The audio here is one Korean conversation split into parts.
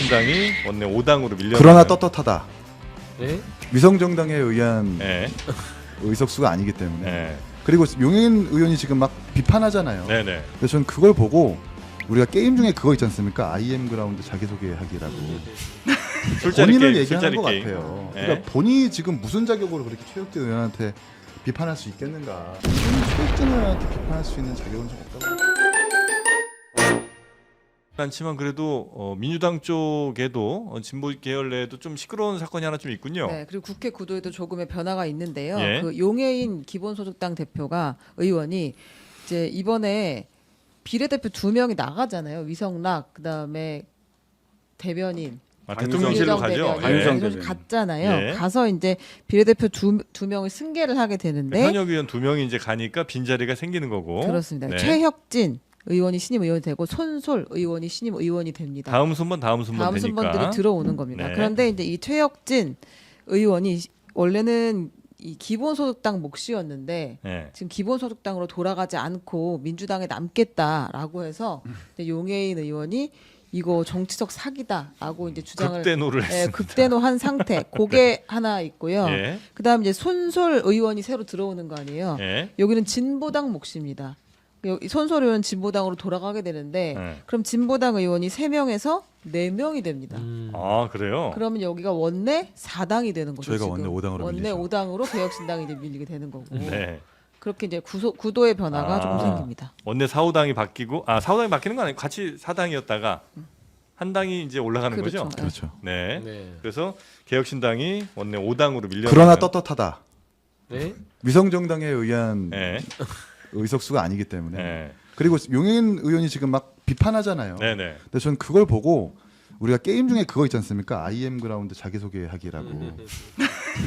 개혁신당이 원내 5당으로 밀려. 그러나 떳떳하다. 네? 위성정당에 의한 네. 의석수가 아니기 때문에. 네. 그리고 용해인 의원이 지금 막 비판하잖아요. 네네. 그래서 저는 그걸 보고 우리가 게임 중에 그거 있지 않습니까? IM 그라운드 자기소개하기라고. 술자리 본인을 게임, 얘기하는 술자리 것 게임. 같아요. 네. 그러니까 본인이 지금 무슨 자격으로 그렇게 최혁진 의원한테 비판할 수 있겠는가? 본인이 최혁진 의원한테 비판할 수 있는 자격은 좀 없다고. 않지만 그래도 민주당 쪽에도 진보 계열 내에도 좀 시끄러운 사건이 하나 좀 있군요. 네, 그리고 국회 구도에도 조금의 변화가 있는데요. 예. 그 용해인 기본소득당 대표가 의원이 이제 이번에 비례대표 2명이 나가잖아요. 위성락 그다음에 대변인 대통령실로 강유정 가죠. 대변인. 예. 대통령실 갔잖아요. 예. 가서 이제 비례대표 두 명을 승계를 하게 되는데 현역 의원 2명이 이제 가니까 빈 자리가 생기는 거고. 그렇습니다. 네. 최혁진 의원이 신임 의원이 되고 손솔 의원이 신임 의원이 됩니다. 다음 순번 되니까. 순번들이 들어오는 겁니다. 네. 그런데 이제 이 최혁진 의원이 원래는 이 기본소득당 몫이었는데 네. 지금 기본소득당으로 돌아가지 않고 민주당에 남겠다라고 해서 이제 용해인 의원이 이거 정치적 사기다라고 이제 주장을 극대노를 했습니다. 극대노한 상태. 그게 하나 있고요. 예. 그다음 이제 손솔 의원이 새로 들어오는 거 아니에요. 예. 여기는 진보당 몫입니다. 손솔 의원 진보당으로 돌아가게 되는데 네. 그럼 진보당 의원이 3명에서 4명이 됩니다. 아 그래요? 그러면 여기가 원내 4당이 되는 거죠. 저희가 지금. 원내 5당으로 원내 밀리죠. 5당으로 개혁신당이 이제 밀리게 되는 거고. 네. 그렇게 이제 구도의 변화가 아. 조금 생깁니다. 원내 4, 5당이 바뀌고 4, 5당이 바뀌는 건 아니고 같이 4당이었다가 한 당이 이제 올라가는 그렇죠. 거죠. 그렇죠. 네. 네. 그래서 개혁신당이 원내 5당으로 밀려. 그러나 떳떳하다. 네? 위성정당에 의한 네. 의석수가 아니기 때문에. 네. 그리고 용해인 의원이 지금 막 비판하잖아요. 네네. 근데 저는 그걸 보고 우리가 게임 중에 그거 있지 않습니까? IM 그라운드 자기소개하기라고.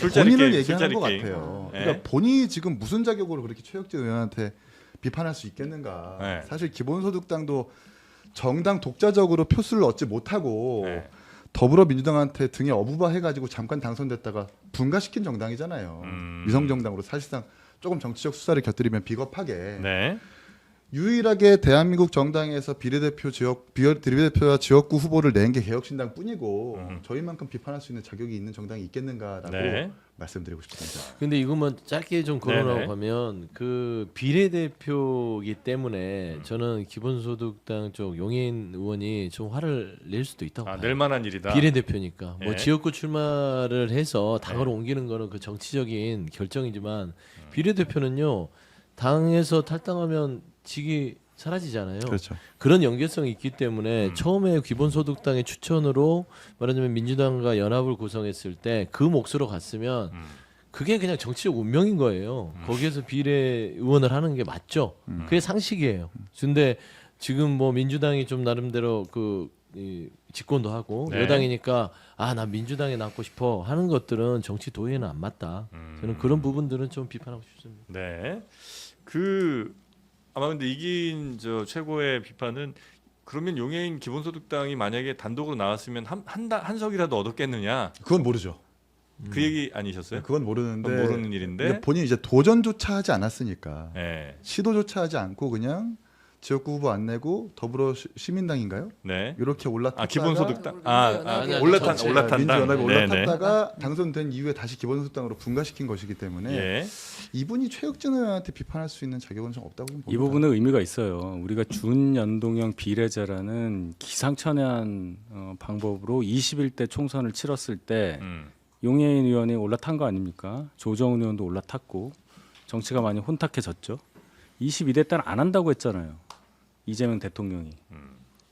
술자리 본인을 게임, 얘기하는 술자리 것 게임. 같아요. 네. 그러니까 본인이 지금 무슨 자격으로 그렇게 최혁진 의원한테 비판할 수 있겠는가? 네. 사실 기본소득당도 정당 독자적으로 표수를 얻지 못하고 네. 더불어민주당한테 등에 어부바해가지고 잠깐 당선됐다가 분가시킨 정당이잖아요. 위성정당으로 사실상 조금 정치적 수사를 곁들이면 비겁하게 네. 유일하게 대한민국 정당에서 비례대표와 지역구 후보를 낸 게 개혁신당뿐이고 저희만큼 비판할 수 있는 자격이 있는 정당이 있겠는가라고 네. 말씀드리고 싶습니다. 근데 이것만 짧게 좀 거론하고 네네. 가면 그 비례대표이기 때문에 저는 기본소득당 쪽 용해인 의원이 좀 화를 낼 수도 있다고 봐요. 낼 만한 일이다. 비례대표니까 뭐 네. 지역구 출마를 해서 당으로 옮기는 거는 그 정치적인 결정이지만 비례대표는요 당에서 탈당하면 직이 사라지잖아요. 그렇죠. 그런 연계성이 있기 때문에 처음에 기본소득당의 추천으로 말하자면 민주당과 연합을 구성했을 때 그 몫으로 갔으면 그게 그냥 정치적 운명인 거예요. 거기에서 비례 의원을 하는 게 맞죠. 그게 상식이에요. 근데 지금 뭐 민주당이 좀 나름대로 이 집권도 하고 네. 여당이니까 나 민주당에 남고 싶어 하는 것들은 정치 도의에는 안 맞다. 저는 그런 부분들은 좀 비판하고 싶습니다. 네. 아마 근데 이긴 저 최고의 비판은 그러면 용해인 기본소득당이 만약에 단독으로 나왔으면 한 석이라도 얻었겠느냐 그건 모르죠. 그 얘기 아니셨어요? 그건 모르는데 그건 모르는 일인데. 근데 본인이 이제 도전조차 하지 않았으니까 네. 시도조차 하지 않고 그냥 지역구 후보 안 내고 더불어 시민당인가요? 네. 이렇게 올라탔다가 기본소득당 아니, 올라탄 전체 당네 민주연합이 네. 올라탔다가 당선된 이후에 다시 기본소득당으로 분가시킨 것이기 때문에 예. 이분이 최혁진 의원한테 비판할 수 있는 자격은 좀 없다고 봅니다. 이 부분은 의미가 있어요. 우리가 준연동형 비례제라는 기상천외한 방법으로 21대 총선을 치렀을 때 용해인 의원이 올라탄 거 아닙니까? 조정훈 의원도 올라탔고 정치가 많이 혼탁해졌죠. 22대 때는 안 한다고 했잖아요. 이재명 대통령이.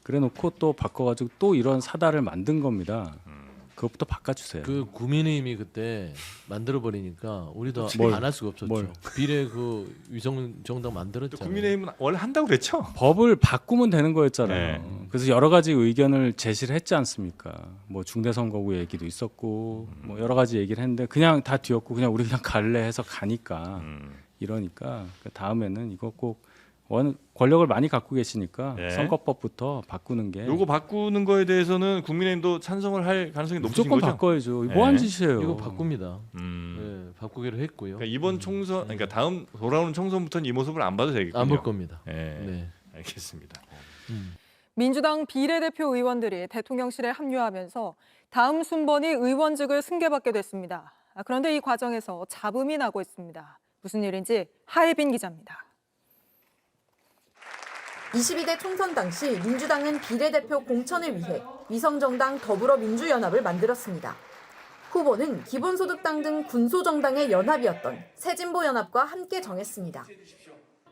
그래놓고 또 바꿔가지고 또 이런 사달을 만든 겁니다. 그것부터 바꿔주세요. 그 국민의힘이 그때 만들어 버리니까 우리도 뭘? 안 할 수가 없었죠. 뭘? 비례 그 위성 정당 또 만들었잖아요. 국민의힘은 원래 한다고 그랬죠? 법을 바꾸면 되는 거였잖아요. 네. 그래서 여러 가지 의견을 제시를 했지 않습니까? 뭐 중대선거구 얘기도 있었고 뭐 여러 가지 얘기를 했는데 그냥 다 뒤엎고 그냥 우리 그냥 갈래 해서 가니까 이러니까 그 다음에는 이거 꼭 권력을 많이 갖고 계시니까 네. 선거법부터 바꾸는 게 요거 바꾸는 거에 대해서는 국민의힘도 찬성을 할 가능성이 높으신 무조건 거죠? 바꿔야죠. 네. 뭐 하는 짓이에요? 이거 바꿉니다. 음. 네, 바꾸기로 했고요. 그러니까 이번 총선, 그러니까 다음 돌아오는 총선부터는 이 모습을 안 봐도 되겠군요. 안 볼 겁니다. 네. 네. 알겠습니다. 민주당 비례대표 의원들이 대통령실에 합류하면서 다음 순번이 의원직을 승계받게 됐습니다. 그런데 이 과정에서 잡음이 나고 있습니다. 무슨 일인지 하예빈 기자입니다. 22대 총선 당시 민주당은 비례대표 공천을 위해 위성정당 더불어민주연합을 만들었습니다. 후보는 기본소득당 등 군소정당의 연합이었던 새진보연합과 함께 정했습니다.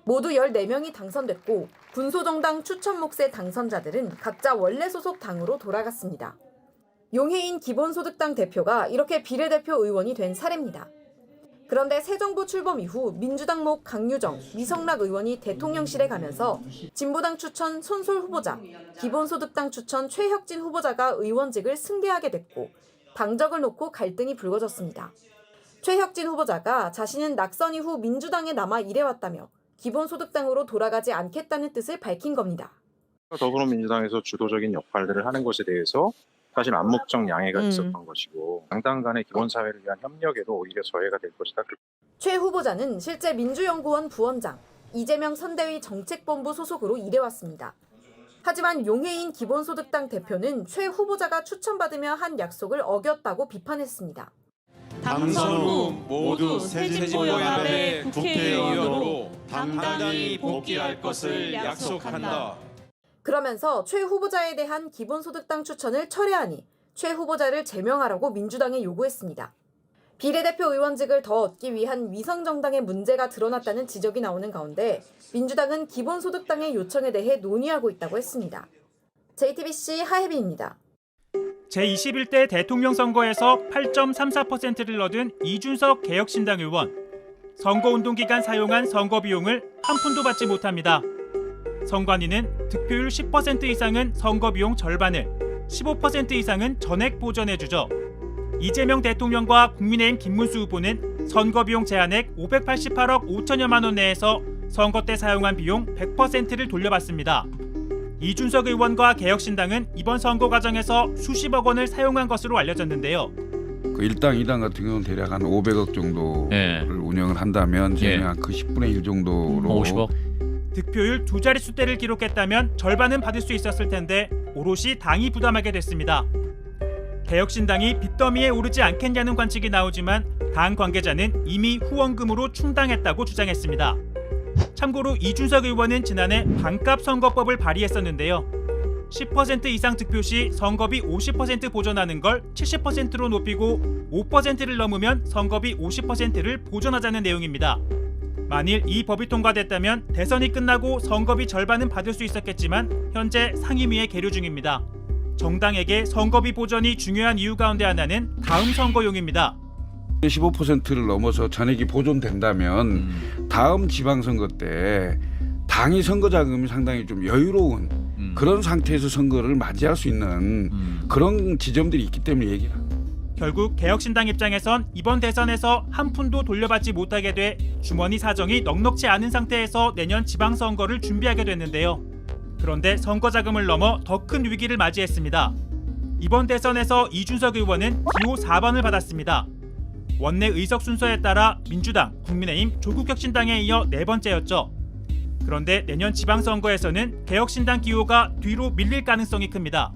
모두 14명이 당선됐고 군소정당 추천 몫의 당선자들은 각자 원래 소속 당으로 돌아갔습니다. 용해인 기본소득당 대표가 이렇게 비례대표 의원이 된 사례입니다. 그런데 새 정부 출범 이후 민주당 목 강유정, 미성락 의원이 대통령실에 가면서 진보당 추천 손솔 후보자, 기본소득당 추천 최혁진 후보자가 의원직을 승계하게 됐고 당적을 놓고 갈등이 불거졌습니다. 최혁진 후보자가 자신은 낙선 이후 민주당에 남아 일해왔다며 기본소득당으로 돌아가지 않겠다는 뜻을 밝힌 겁니다. 더불어민주당에서 주도적인 역할들을 하는 것에 대해서 사실 암묵적 양해가 있었던 것이고 당당 간의 기본사회를 위한 협력에도 오히려 저해가 될 것이다. 최 후보자는 실제 민주연구원 부원장, 이재명 선대위 정책본부 소속으로 일해왔습니다. 하지만 용해인 기본소득당 대표는 최 후보자가 추천받으며 한 약속을 어겼다고 비판했습니다. 당선 후 모두 새진보연합의 국회의원으로 당당히 복귀할 것을 약속한다. 그러면서 최 후보자에 대한 기본소득당 추천을 철회하니 최 후보자를 제명하라고 민주당에 요구했습니다. 비례대표 의원직을 더 얻기 위한 위성정당의 문제가 드러났다는 지적이 나오는 가운데 민주당은 기본소득당의 요청에 대해 논의하고 있다고 했습니다. JTBC 하혜빈입니다. 제21대 대통령 선거에서 8.34%를 얻은 이준석 개혁신당 의원. 선거운동 기간 사용한 선거 비용을 한 푼도 받지 못합니다. 선관위는 득표율 10% 이상은 선거 비용 절반을, 15% 이상은 전액 보전해주죠. 이재명 대통령과 국민의힘 김문수 후보는 선거 비용 제한액 588억 5천여만 원 내에서 선거 때 사용한 비용 100%를 돌려받습니다. 이준석 의원과 개혁신당은 이번 선거 과정에서 수십억 원을 사용한 것으로 알려졌는데요. 그 1당, 2당 같은 경우는 대략 한 500억 정도를 운영을 한다면 저희는 그 10분의 1 정도로 50억. 득표율 두 자릿수대를 기록했다면 절반은 받을 수 있었을 텐데 오롯이 당이 부담하게 됐습니다. 개혁신당이 빚더미에 오르지 않겠냐는 관측이 나오지만 당 관계자는 이미 후원금으로 충당했다고 주장했습니다. 참고로 이준석 의원은 지난해 반값 선거법을 발의했었는데요. 10% 이상 득표 시 선거비 50% 보전하는 걸 70%로 높이고 5%를 넘으면 선거비 50%를 보전하자는 내용입니다. 만일 이 법이 통과됐다면 대선이 끝나고 선거비 절반은 받을 수 있었겠지만 현재 상임위에 계류 중입니다. 정당에게 선거비 보전이 중요한 이유 가운데 하나는 다음 선거용입니다. 15%를 넘어서 전액이 보존된다면 다음 지방선거 때 당이 선거 자금이 상당히 좀 여유로운 그런 상태에서 선거를 맞이할 수 있는 그런 지점들이 있기 때문에 얘기를 합니다. 결국 개혁신당 입장에선 이번 대선에서 한 푼도 돌려받지 못하게 돼 주머니 사정이 넉넉지 않은 상태에서 내년 지방선거를 준비하게 됐는데요. 그런데 선거 자금을 넘어 더 큰 위기를 맞이했습니다. 이번 대선에서 이준석 의원은 기호 4번을 받았습니다. 원내 의석 순서에 따라 민주당, 국민의힘, 조국혁신당에 이어 네 번째였죠. 그런데 내년 지방선거에서는 개혁신당 기호가 뒤로 밀릴 가능성이 큽니다.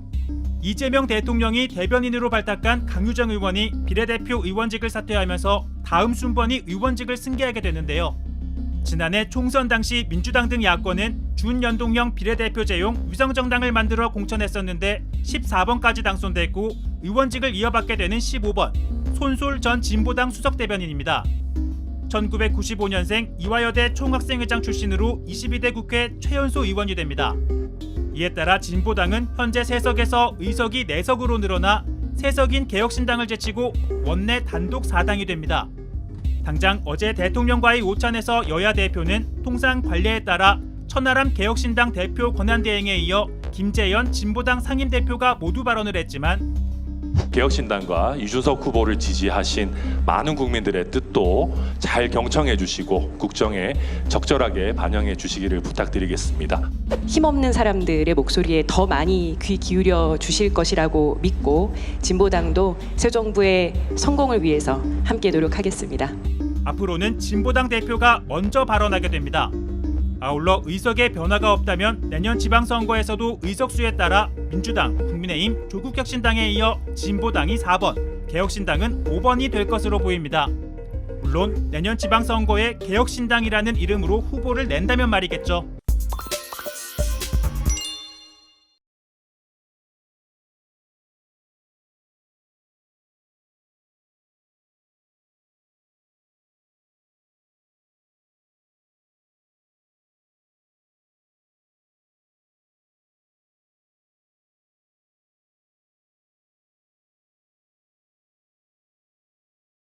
이재명 대통령이 대변인으로 발탁한 강유정 의원이 비례대표 의원직을 사퇴하면서 다음 순번이 의원직을 승계하게 되는데요. 지난해 총선 당시 민주당 등 야권은 준연동형 비례대표제용 위성정당을 만들어 공천했었는데 14번까지 당선됐고 의원직을 이어받게 되는 15번 손솔 전 진보당 수석대변인입니다. 1995년생 이화여대 총학생회장 출신으로 22대 국회 최연소 의원이 됩니다. 이에 따라 진보당은 현재 3석에서 의석이 4석으로 늘어나 3석인 개혁신당을 제치고 원내 단독 4당이 됩니다. 당장 어제 대통령과의 오찬에서 여야 대표는 통상 관례에 따라 천하람 개혁신당 대표 권한대행에 이어 김재현 진보당 상임대표가 모두 발언을 했지만 개혁신당과 이준석 후보를 지지하신 많은 국민들의 뜻도 잘 경청해 주시고 국정에 적절하게 반영해 주시기를 부탁드리겠습니다. 힘없는 사람들의 목소리에 더 많이 귀 기울여 주실 것이라고 믿고 진보당도 새 정부의 성공을 위해서 함께 노력하겠습니다. 앞으로는 진보당 대표가 먼저 발언하게 됩니다. 아울러 의석에 변화가 없다면 내년 지방선거에서도 의석수에 따라 민주당, 국민의힘, 조국혁신당에 이어 진보당이 4번, 개혁신당은 5번이 될 것으로 보입니다. 물론 내년 지방선거에 개혁신당이라는 이름으로 후보를 낸다면 말이겠죠.